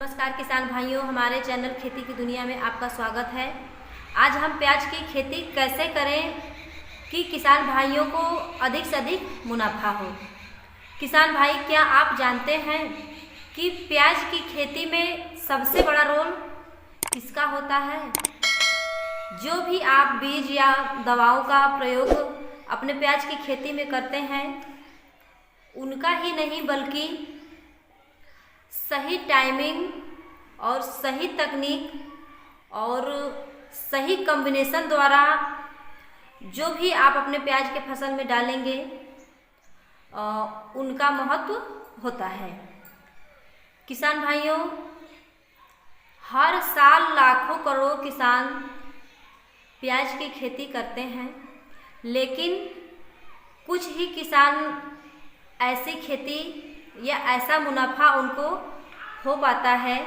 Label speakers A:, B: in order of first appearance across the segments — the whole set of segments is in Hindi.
A: नमस्कार किसान भाइयों, हमारे चैनल खेती की दुनिया में आपका स्वागत है। आज हम प्याज की खेती कैसे करें कि किसान भाइयों को अधिक से अधिक मुनाफा हो। किसान भाई, क्या आप जानते हैं कि प्याज की खेती में सबसे बड़ा रोल किसका होता है? जो भी आप बीज या दवाओं का प्रयोग अपने प्याज की खेती में करते हैं, उनका ही नहीं बल्कि सही टाइमिंग और सही तकनीक और सही कॉम्बिनेशन द्वारा जो भी आप अपने प्याज के फसल में डालेंगे उनका महत्व होता है। किसान भाइयों, हर साल लाखों करोड़ों किसान प्याज की खेती करते हैं, लेकिन कुछ ही किसान ऐसी खेती या ऐसा मुनाफा उनको हो पाता है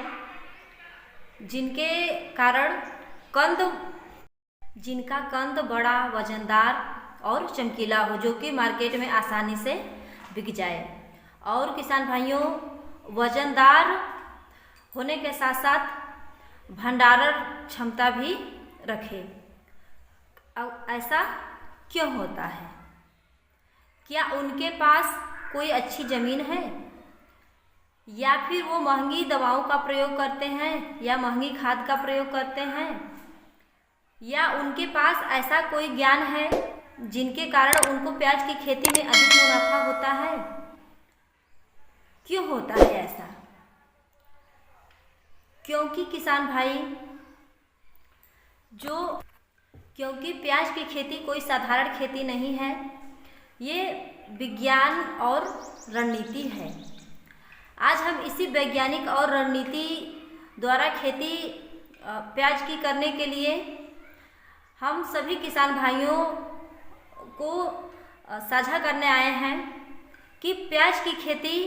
A: जिनका कंद बड़ा, वजनदार और चमकीला हो, जो कि मार्केट में आसानी से बिक जाए। और किसान भाइयों, वजनदार होने के साथ साथ भंडारण क्षमता भी रखे। अब ऐसा क्यों होता है? क्या उनके पास कोई अच्छी ज़मीन है, या फिर वो महंगी दवाओं का प्रयोग करते हैं या महंगी खाद का प्रयोग करते हैं, या उनके पास ऐसा कोई ज्ञान है जिनके कारण उनको प्याज की खेती में अधिक मुनाफा होता है? क्यों होता है ऐसा? क्योंकि किसान भाई, क्योंकि प्याज की खेती कोई साधारण खेती नहीं है, ये विज्ञान और रणनीति है। आज हम इसी वैज्ञानिक और रणनीति द्वारा खेती प्याज की करने के लिए हम सभी किसान भाइयों को साझा करने आए हैं कि प्याज की खेती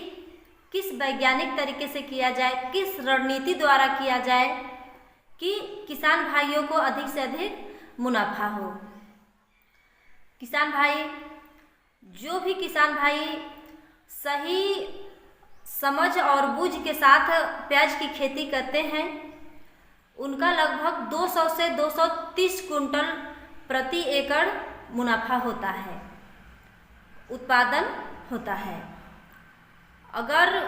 A: किस वैज्ञानिक तरीके से किया जाए, किस रणनीति द्वारा किया जाए कि किसान भाइयों को अधिक से अधिक मुनाफा हो। किसान भाई, जो भी किसान भाई सही समझ और बूझ के साथ प्याज की खेती करते हैं, उनका लगभग 200 से 230 कुंटल प्रति एकड़ मुनाफा होता है, उत्पादन होता है। अगर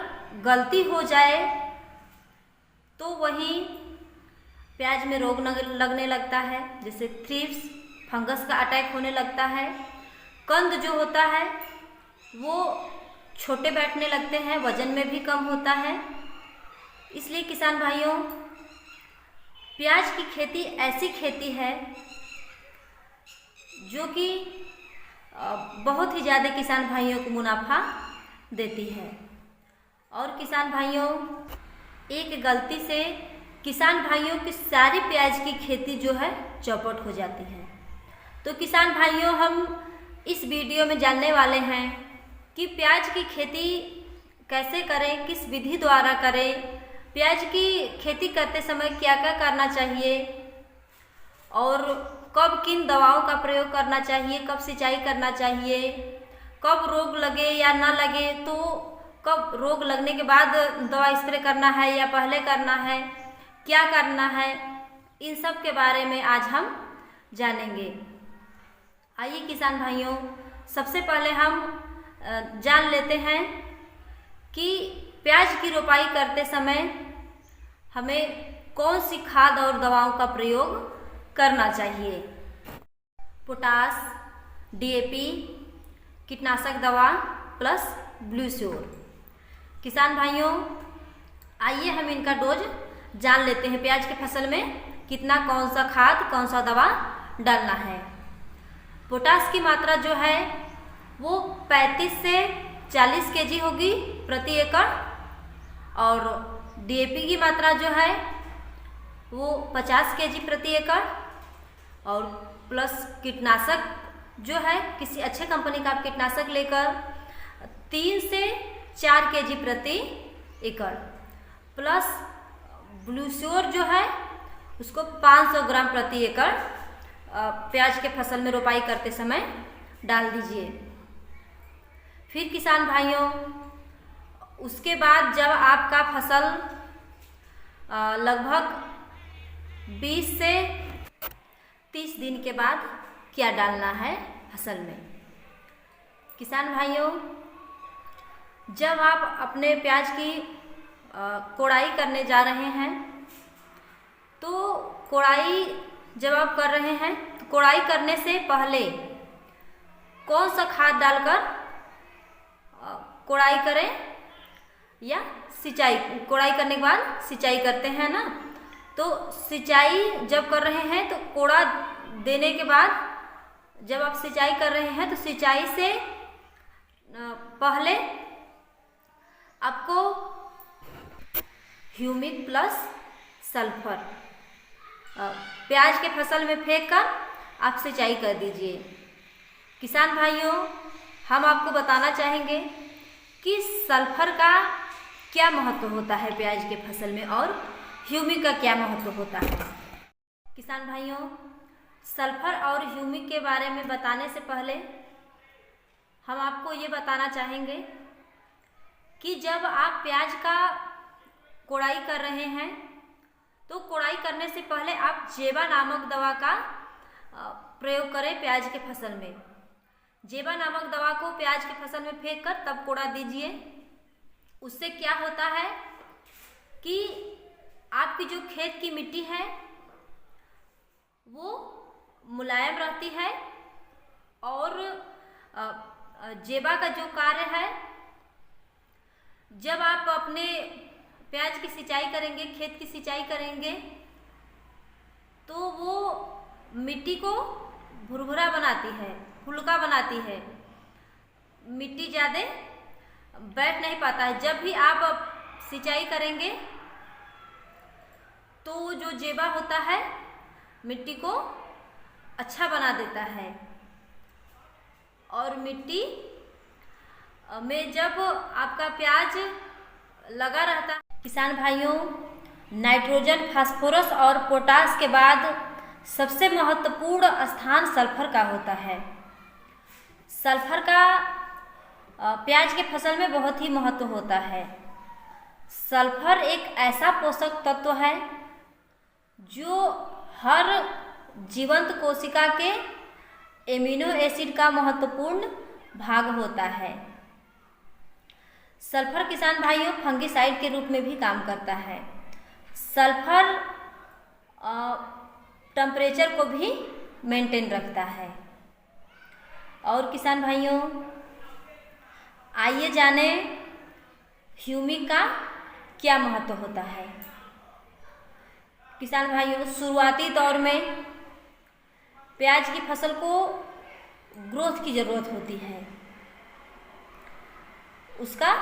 A: गलती हो जाए तो वही प्याज में रोग लगने लगता है, जैसे थ्रिप्स, फंगस का अटैक होने लगता है। कंद जो होता है वो छोटे बैठने लगते हैं, वजन में भी कम होता है। इसलिए किसान भाइयों, प्याज की खेती ऐसी खेती है जो कि बहुत ही ज़्यादा किसान भाइयों को मुनाफा देती है। और किसान भाइयों, एक गलती से किसान भाइयों की सारी प्याज की खेती जो है चौपट हो जाती है। तो किसान भाइयों, हम इस वीडियो में जानने वाले हैं कि प्याज की खेती कैसे करें, किस विधि द्वारा करें, प्याज की खेती करते समय क्या क्या करना चाहिए, और कब किन दवाओं का प्रयोग करना चाहिए, कब सिंचाई करना चाहिए, कब रोग लगे या ना लगे, तो कब रोग लगने के बाद दवा स्प्रे करना है या पहले करना है, क्या करना है, इन सब के बारे में आज हम जानेंगे। आइए किसान भाइयों, सबसे पहले हम जान लेते हैं कि प्याज की रोपाई करते समय हमें कौन सी खाद और दवाओं का प्रयोग करना चाहिए। पोटास, डीएपी, कीटनाशक दवा प्लस ब्लू श्योर। किसान भाइयों, आइए हम इनका डोज जान लेते हैं। प्याज के फसल में कितना, कौन सा खाद, कौन सा दवा डालना है। पोटास की मात्रा जो है वो 35 से 40 केजी होगी प्रति एकड़, और डीएपी की मात्रा जो है वो 50 केजी प्रति एकड़, और प्लस कीटनाशक जो है किसी अच्छे कंपनी का आप कीटनाशक लेकर 3 से 4 केजी प्रति एकड़, प्लस ब्लू श्योर जो है उसको 500 ग्राम प्रति एकड़ प्याज के फसल में रोपाई करते समय डाल दीजिए। फिर किसान भाइयों, उसके बाद जब आपका फसल लगभग 20 से 30 दिन के बाद क्या डालना है फसल में। किसान भाइयों, जब आप अपने प्याज की कोड़ाई करने जा रहे हैं तो कोड़ाई जब आप कर रहे हैं तो कोड़ाई करने से पहले कौन सा खाद डालकर कोड़ाई करें या सिंचाई, कोड़ाई करने के बाद सिंचाई करते हैं ना, तो सिंचाई जब कर रहे हैं तो कोड़ा देने के बाद जब आप सिंचाई कर रहे हैं तो सिंचाई से पहले आपको ह्यूमिक प्लस सल्फर प्याज के फसल में फेंक कर आप सिंचाई कर दीजिए। किसान भाइयों, हम आपको बताना चाहेंगे कि सल्फर का क्या महत्व होता है प्याज के फसल में और ह्यूमिक का क्या महत्व होता है। किसान भाइयों, सल्फर और ह्यूमिक के बारे में बताने से पहले हम आपको ये बताना चाहेंगे कि जब आप प्याज का कोड़ाई कर रहे हैं तो कोड़ाई करने से पहले आप जेबा नामक दवा का प्रयोग करें प्याज के फसल में। जेबा नामक दवा को प्याज के फसल में फेंक कर तब कोड़ा दीजिए। उससे क्या होता है कि आपकी जो खेत की मिट्टी है वो मुलायम रहती है और जेबा का जो कार्य है, जब आप अपने प्याज की सिंचाई करेंगे, खेत की सिंचाई करेंगे तो वो मिट्टी को भुरभुरा बनाती है, फुलका बनाती है, मिट्टी ज़्यादा बैठ नहीं पाता है। जब भी आप सिंचाई करेंगे तो जो जेबा होता है मिट्टी को अच्छा बना देता है और मिट्टी में जब आपका प्याज लगा रहता है। किसान भाइयों, नाइट्रोजन, फास्फोरस और पोटास के बाद सबसे महत्वपूर्ण स्थान सल्फर का होता है। सल्फर का प्याज के फसल में बहुत ही महत्व होता है। सल्फर एक ऐसा पोषक तत्व है जो हर जीवंत कोशिका के एमिनो एसिड का महत्वपूर्ण भाग होता है। सल्फर किसान भाइयों फंगिसाइड के रूप में भी काम करता है। सल्फर टेम्परेचर को भी मेंटेन रखता है। और किसान भाइयों, आइए जाने ह्यूमिक का क्या महत्व होता है। किसान भाइयों, शुरुआती दौर में प्याज की फसल को ग्रोथ की ज़रूरत होती है, उसका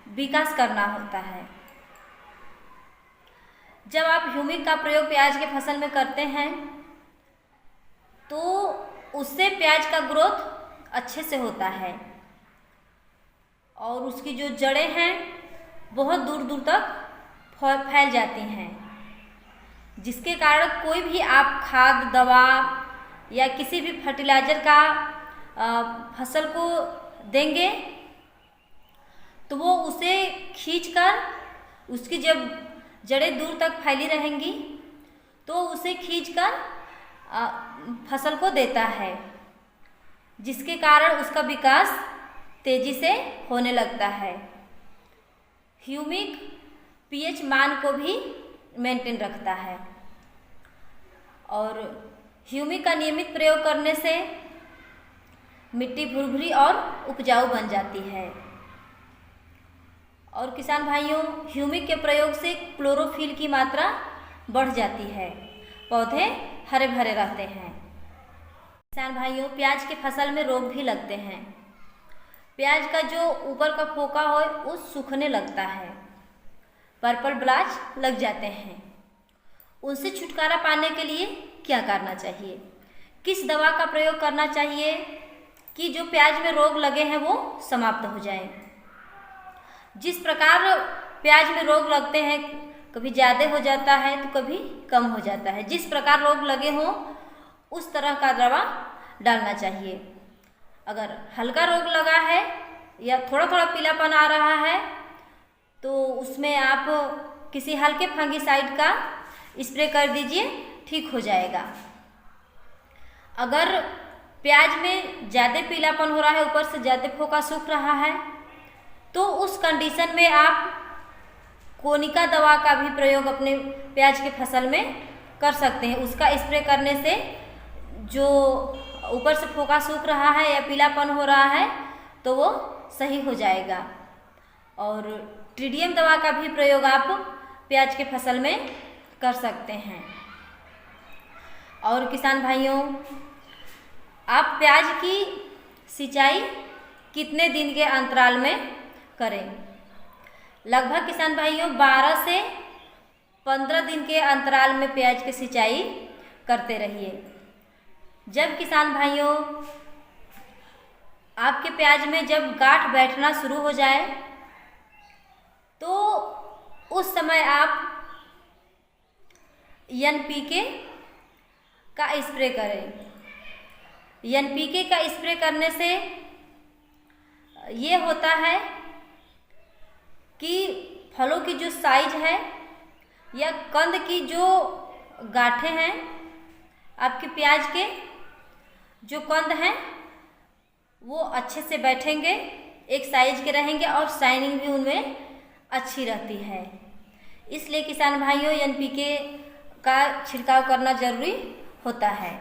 A: विकास करना होता है। जब आप ह्यूमिक का प्रयोग प्याज के फसल में करते हैं तो उससे प्याज का ग्रोथ अच्छे से होता है और उसकी जो जड़ें हैं बहुत दूर दूर तक फैल जाती हैं, जिसके कारण कोई भी आप खाद, दवा या किसी भी फर्टिलाइज़र का फसल को देंगे तो वो उसे खींचकर, उसकी जब जड़ें दूर तक फैली रहेंगी तो उसे खींचकर फसल को देता है, जिसके कारण उसका विकास तेजी से होने लगता है। ह्यूमिक पीएच मान को भी मेंटेन रखता है और ह्यूमिक का नियमित प्रयोग करने से मिट्टी भुरभुरी और उपजाऊ बन जाती है। और किसान भाइयों, ह्यूमिक के प्रयोग से क्लोरोफिल की मात्रा बढ़ जाती है, पौधे हरे भरे रहते हैं। किसान भाइयों, प्याज के फसल में रोग भी लगते हैं। प्याज का जो ऊपर का फोका हो वो सूखने लगता है, पर्पल ब्लाच लग जाते हैं। उनसे छुटकारा पाने के लिए क्या करना चाहिए, किस दवा का प्रयोग करना चाहिए कि जो प्याज में रोग लगे हैं वो समाप्त हो जाएं। जिस प्रकार प्याज में रोग लगते हैं, कभी ज़्यादा हो जाता है तो कभी कम हो जाता है, जिस प्रकार रोग लगे हों उस तरह का दवा डालना चाहिए। अगर हल्का रोग लगा है या थोड़ा थोड़ा पीलापन आ रहा है तो उसमें आप किसी हल्के फंगिसाइड का स्प्रे कर दीजिए, ठीक हो जाएगा। अगर प्याज में ज़्यादा पीलापन हो रहा है, ऊपर से ज़्यादा फोका सूख रहा है, तो उस कंडीशन में आप कोनिका दवा का भी प्रयोग अपने प्याज के फसल में कर सकते हैं। उसका स्प्रे करने से जो ऊपर से फोका सूख रहा है या पीलापन हो रहा है तो वो सही हो जाएगा। और ट्रिडियम दवा का भी प्रयोग आप प्याज के फसल में कर सकते हैं। और किसान भाइयों, आप प्याज की सिंचाई कितने दिन के अंतराल में करें? लगभग किसान भाइयों 12 से 15 दिन के अंतराल में प्याज की सिंचाई करते रहिए। जब किसान भाइयों आपके प्याज में जब गांठ बैठना शुरू हो जाए तो उस समय आप NPK का स्प्रे करें। NPK का स्प्रे करने से ये होता है कि फलों की जो साइज है या कंद की जो गांठें हैं, आपके प्याज के जो कंद हैं वो अच्छे से बैठेंगे, एक साइज के रहेंगे और शाइनिंग भी उनमें अच्छी रहती है। इसलिए किसान भाइयों NPK का छिड़काव करना ज़रूरी होता है।